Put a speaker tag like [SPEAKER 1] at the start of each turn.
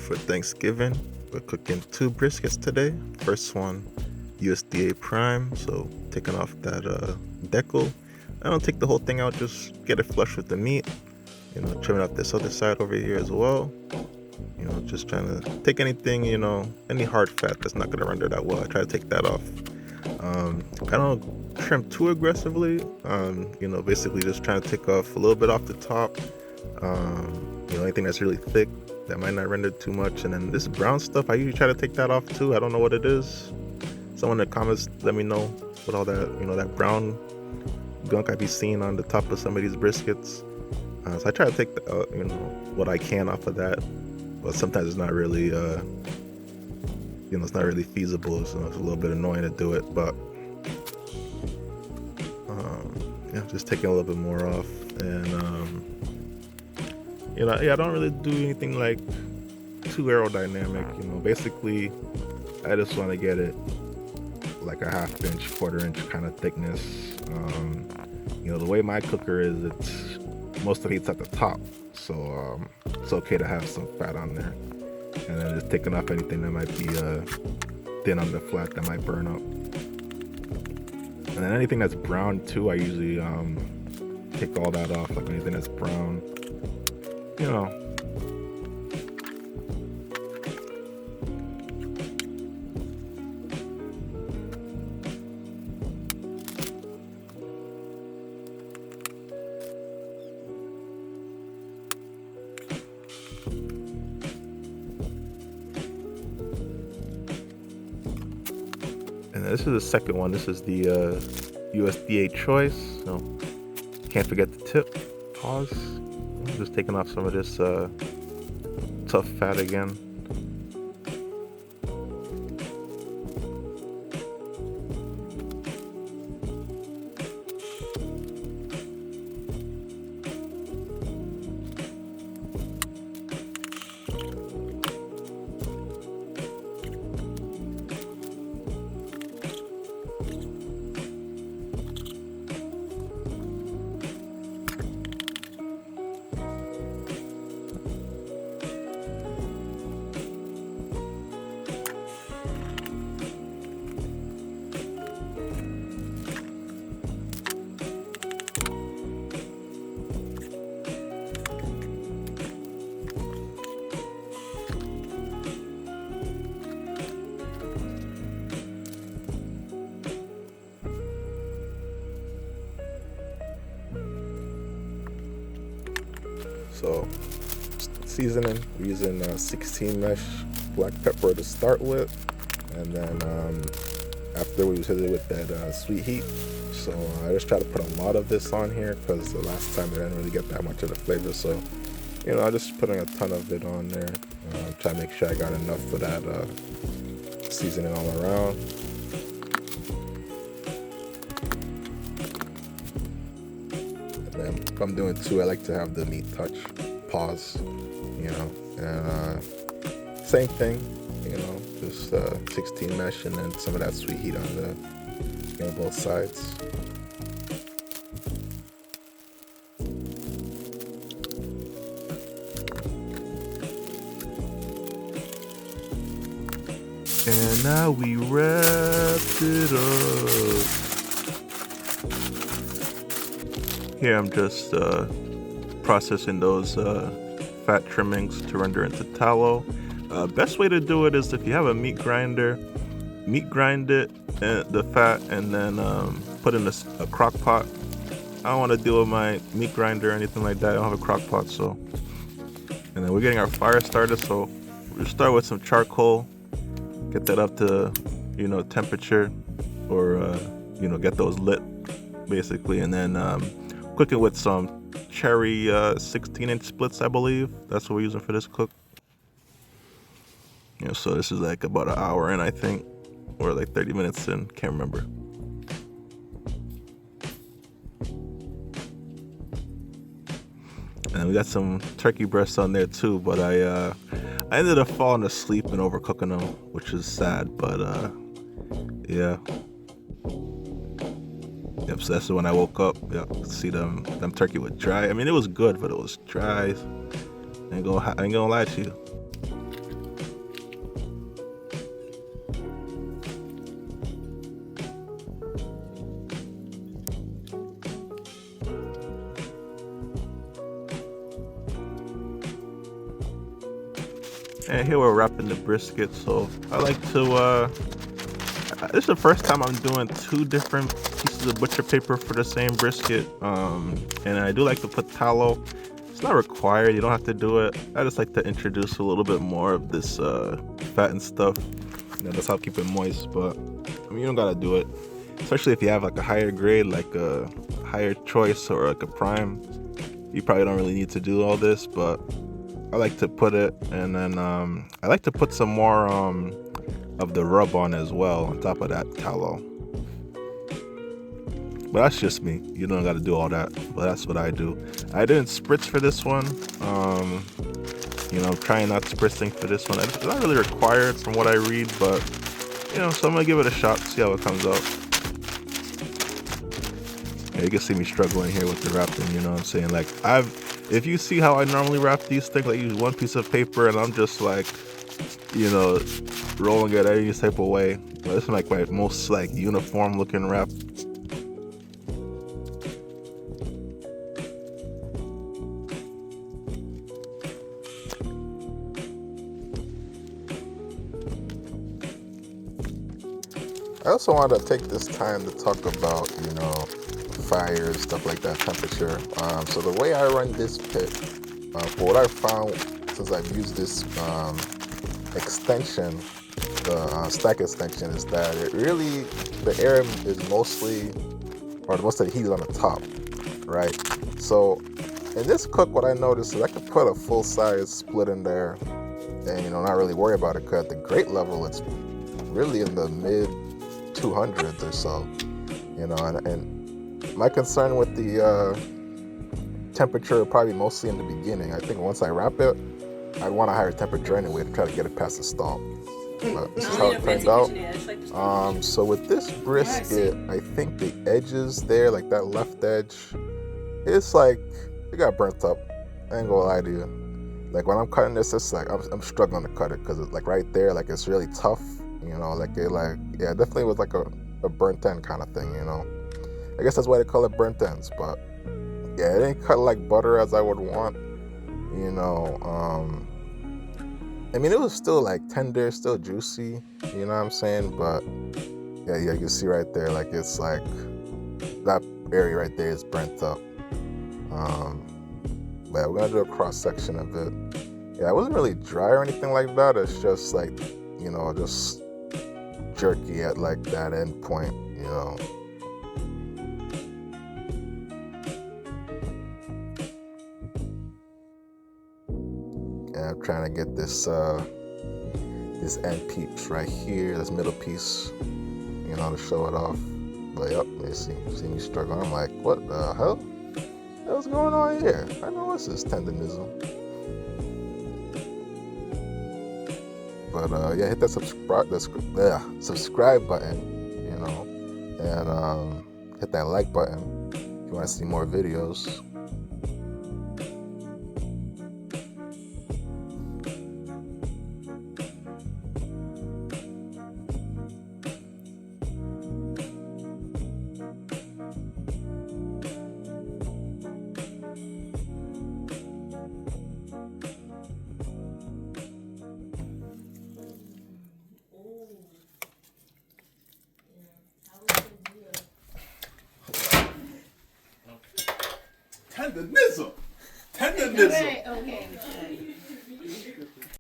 [SPEAKER 1] For Thanksgiving, we're cooking 2 briskets today. First one, USDA prime, so taking off that decal. I don't take the whole thing out, just get it flush with the meat. Trimming up this other side over here as well. Just trying to take anything, any hard fat that's not gonna render that well. I try to take that off. I don't trim too aggressively. Basically just trying to take off a little bit off the top. Anything that's really thick that might not render too much. And then this brown stuff, I usually try to take that off too. I don't know what it is. Someone in the comments, let me know what all that, that brown gunk I be seeing on the top of some of these briskets. So I try to take, what I can off of that. But sometimes it's not really, it's not really feasible. So it's a little bit annoying to do it. But, just taking a little bit more off. And, I don't really do anything like too aerodynamic. Basically, I just want to get it like a 1/2 inch, 1/4 inch kind of thickness. The way my cooker is, it's most of the heat's at the top, so it's okay to have some fat on there, and then just taking off anything that might be thin on the flat that might burn up. And then anything that's brown too, I usually take all that off, like anything that's brown. And this is the second one. This is the USDA choice. So can't forget the tip. Pause. Just taking off some of this tough fat again. So seasoning, we're using 16 mesh black pepper to start with, and then after we hit it with that sweet heat. So I just try to put a lot of this on here because the last time I didn't really get that much of the flavor. So I just putting a ton of it on there. Try to make sure I got enough for that seasoning all around. If I'm doing two, I like to have the meat touch. Pause, and same thing, just 16 mesh and then some of that sweet heat on both sides. And now we wrapped it up. Here I'm just processing those fat trimmings to render into tallow. Best way to do it is if you have a meat grinder, meat grind it, the fat, and then put in a crock pot. I don't want to deal with my meat grinder or anything like that. I don't have a crock pot, so. And then we're getting our fire started, so we'll start with some charcoal, get that up to, temperature, or, get those lit, basically, and then cook it with some cherry 16-inch splits, I believe. That's what we're using for this cook. So this is like about an hour in, I think, or like 30 minutes in, can't remember. And we got some turkey breasts on there too, but I ended up falling asleep and overcooking them, which is sad, but yeah. Yep, so that's when I woke up. Yep, see them turkey was dry. I mean, it was good, but it was dry. I ain't gonna lie to you. And here we're wrapping the brisket. So I like to, this is the first time I'm doing 2 different pieces of butcher paper for the same brisket. And I do like to put tallow. It's not required, you don't have to do it. I just like to introduce a little bit more of this fat and stuff. You know, that's how I keep it moist, but I mean, you don't gotta do it. Especially if you have like a higher grade, like a higher choice or like a prime. You probably don't really need to do all this, but I like to put it, and then I like to put some more of the rub on as well on top of that tallow. But that's just me. You don't got to do all that, but that's what I do. I didn't spritz for this one. You know, I'm trying not spritzing for this one. It's not really required from what I read, but you know, so I'm gonna give it a shot, see how it comes out. Yeah, you can see me struggling here with the wrapping, you know what I'm saying? Like, if you see how I normally wrap these things, I use one piece of paper and I'm just like, you know, rolling it any type of way. But this is like my most like uniform looking wrap. I also wanted to take this time to talk about, you know, fire and stuff like that, temperature. So the way I run this pit, for what I found since I've used this extension, the stack extension, is that it really, the air is mostly, or most of the heat is on the top, right? So in this cook, what I noticed is I could put a full-size split in there and, you know, not really worry about it, because at the grate level, it's really in the mid 200s or so, you know, and my concern with the temperature probably mostly in the beginning. I think once I wrap it, I'd want a higher temperature anyway to try to get it past the stall. But this is how it turned out. So with this brisket, I think the edges there, like that left edge, it's like it got burnt up. I ain't gonna lie to you. Like when I'm cutting this, it's like I'm struggling to cut it, because it's like right there, like it's really tough. You know, like it, like, yeah, it definitely was like a burnt end kind of thing, you know. I guess that's why they call it burnt ends, but yeah, it didn't cut like butter as I would want, you know. I mean, it was still like tender, still juicy, you know what I'm saying? But yeah, you can see right there, like it's like that area right there is burnt up. But yeah, we're gonna do a cross section of it. Yeah, it wasn't really dry or anything like that. It's just like, you know, just jerky at like that end point, you know. And I'm trying to get this this end peeps right here, this middle piece, you know, to show it off. But yep, you see me struggling. I'm like, what the hell? What's going on here? I know what's this tendonism. But yeah, hit that subscribe button, you know, and hit that like button if you want to see more videos. Tendonism.
[SPEAKER 2] Okay.